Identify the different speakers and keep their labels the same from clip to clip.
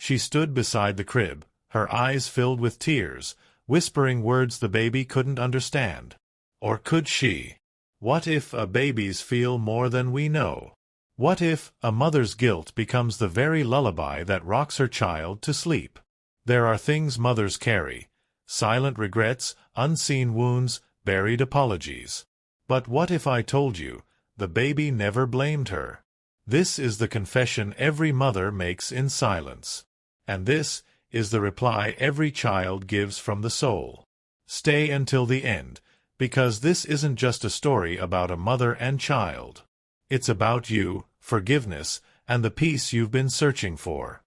Speaker 1: She stood beside the crib, her eyes filled with tears, whispering words the baby couldn't understand. Or could she? What if babies feel more than we know? What if a mother's guilt becomes the very lullaby that rocks her child to sleep? There are things mothers carry: silent regrets, unseen wounds, buried apologies. But what if I told you the baby never blamed her? This is the confession every mother makes in silence. And this is the reply every child gives from the soul. Stay until the end, because this isn't just a story about a mother and child. It's about you, forgiveness, and the peace you've been searching for.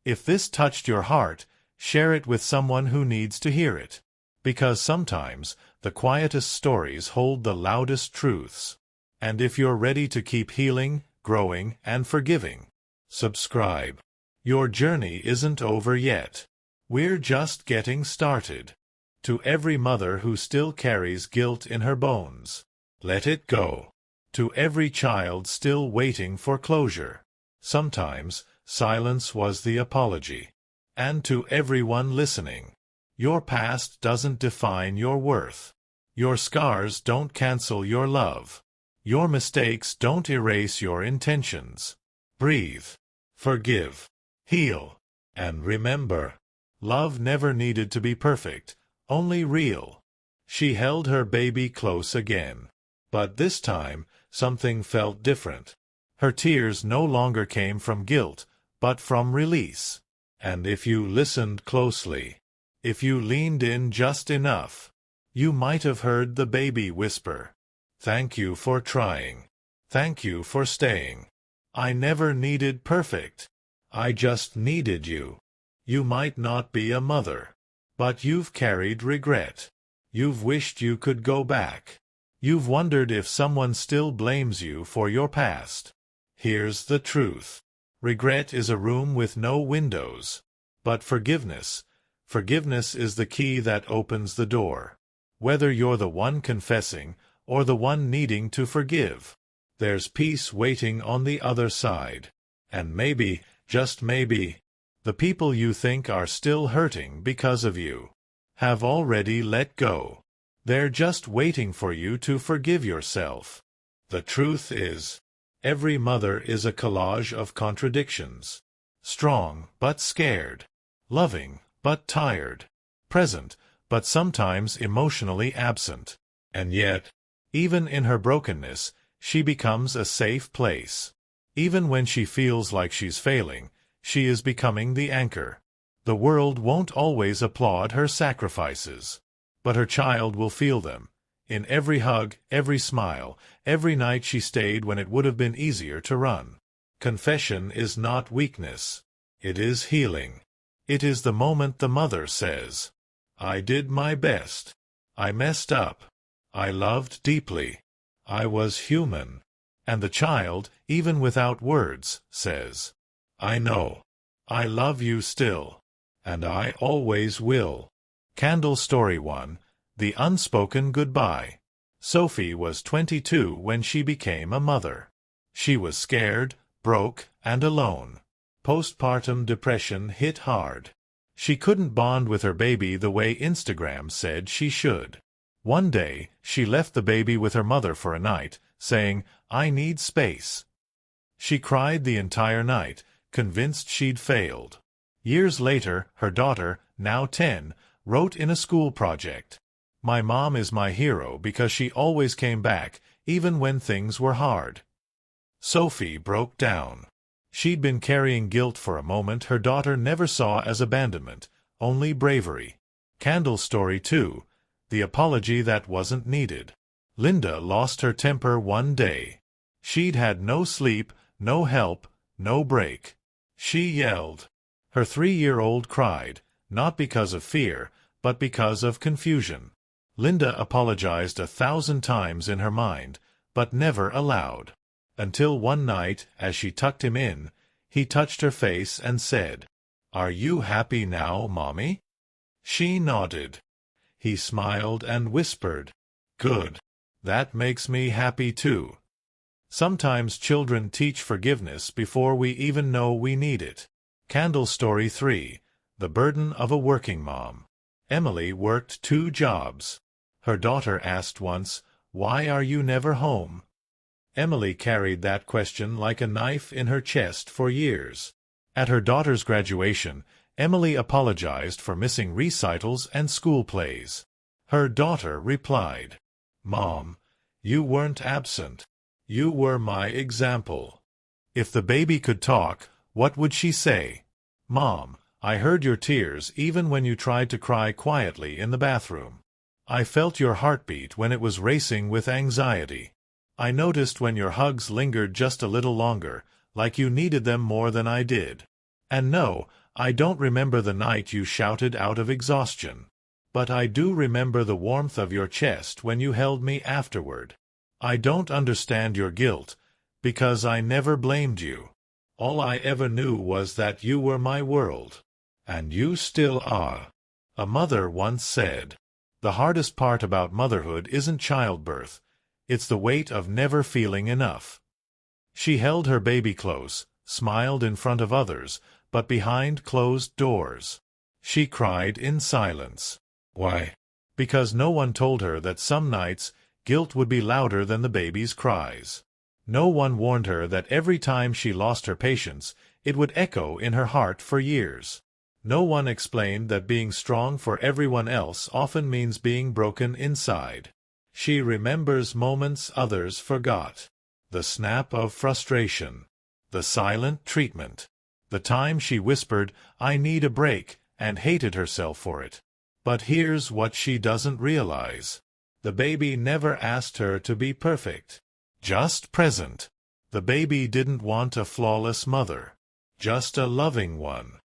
Speaker 1: If this touched your heart, share it with someone who needs to hear it. Because sometimes the quietest stories hold the loudest truths. And if you're ready to keep healing, growing, and forgiving, subscribe. Your journey isn't over yet. We're just getting started. To every mother who still carries guilt in her bones, let it go. To every child still waiting for closure, sometimes silence was the apology. And to everyone listening, your past doesn't define your worth. Your scars don't cancel your love. Your mistakes don't erase your intentions. Breathe, forgive, heal, and remember, love never needed to be perfect, only real. She held her baby close again. But this time, something felt different. Her tears no longer came from guilt, but from release. And if you listened closely, if you leaned in just enough, you might have heard the baby whisper, "Thank you for trying. Thank you for staying. I never needed perfect. I just needed you." You might not be a mother, but you've carried regret. You've wished you could go back. You've wondered if someone still blames you for your past. Here's the truth. Regret is a room with no windows. But forgiveness is the key that opens the door. Whether you're the one confessing or the one needing to forgive, there's peace waiting on the other side. And maybe, just maybe, the people you think are still hurting because of you have already let go. They're just waiting for you to forgive yourself. The truth is, every mother is a collage of contradictions. Strong but scared. Loving but tired. Present but sometimes emotionally absent. And yet, even in her brokenness, she becomes a safe place. Even when she feels like she's failing, she is becoming the anchor. The world won't always applaud her sacrifices, but her child will feel them. In every hug, every smile, every night she stayed when it would have been easier to run. Confession is not weakness. It is healing. It is the moment the mother says, "I did my best. I messed up. I loved deeply. I was human." And the child, even without words, says, "I know. I love you still. And I always will." Candle Story 1, The Unspoken Goodbye. Sophie was 22 when she became a mother. She was scared, broke, and alone. Postpartum depression hit hard. She couldn't bond with her baby the way Instagram said she should. One day, she left the baby with her mother for a night, saying, "I need space." She cried the entire night, convinced she'd failed. Years later, her daughter, now 10, wrote in a school project, "My mom is my hero because she always came back, even when things were hard." Sophie broke down. She'd been carrying guilt for a moment her daughter never saw as abandonment, only bravery. Candle Story 2, The Apology That Wasn't Needed. Linda lost her temper one day. She'd had no sleep, no help, no break. She yelled. Her 3-year-old cried, not because of fear, but because of confusion. Linda apologized 1,000 times in her mind, but never aloud. Until one night, as she tucked him in, he touched her face and said, "Are you happy now, Mommy?" She nodded. He smiled and whispered, "Good. That makes me happy too." Sometimes children teach forgiveness before we even know we need it. Candle Story 3. The Burden of a Working Mom. Emily worked 2 jobs. Her daughter asked once, "Why are you never home?" Emily carried that question like a knife in her chest for years. At her daughter's graduation, Emily apologized for missing recitals and school plays. Her daughter replied, "Mom, you weren't absent. You were my example." If the baby could talk, what would she say? "Mom, I heard your tears even when you tried to cry quietly in the bathroom. I felt your heartbeat when it was racing with anxiety. I noticed when your hugs lingered just a little longer, like you needed them more than I did. And no, I don't remember the night you shouted out of exhaustion. But I do remember the warmth of your chest when you held me afterward. I don't understand your guilt, because I never blamed you. All I ever knew was that you were my world. And you still are." A mother once said, "The hardest part about motherhood isn't childbirth. It's the weight of never feeling enough." She held her baby close, smiled in front of others, but behind closed doors. She cried in silence. Why? Because no one told her that some nights guilt would be louder than the baby's cries. No one warned her that every time she lost her patience, it would echo in her heart for years. No one explained that being strong for everyone else often means being broken inside. She remembers moments others forgot. The snap of frustration. The silent treatment. The time she whispered, "I need a break," and hated herself for it. But here's what she doesn't realize. The baby never asked her to be perfect. Just present. The baby didn't want a flawless mother. Just a loving one.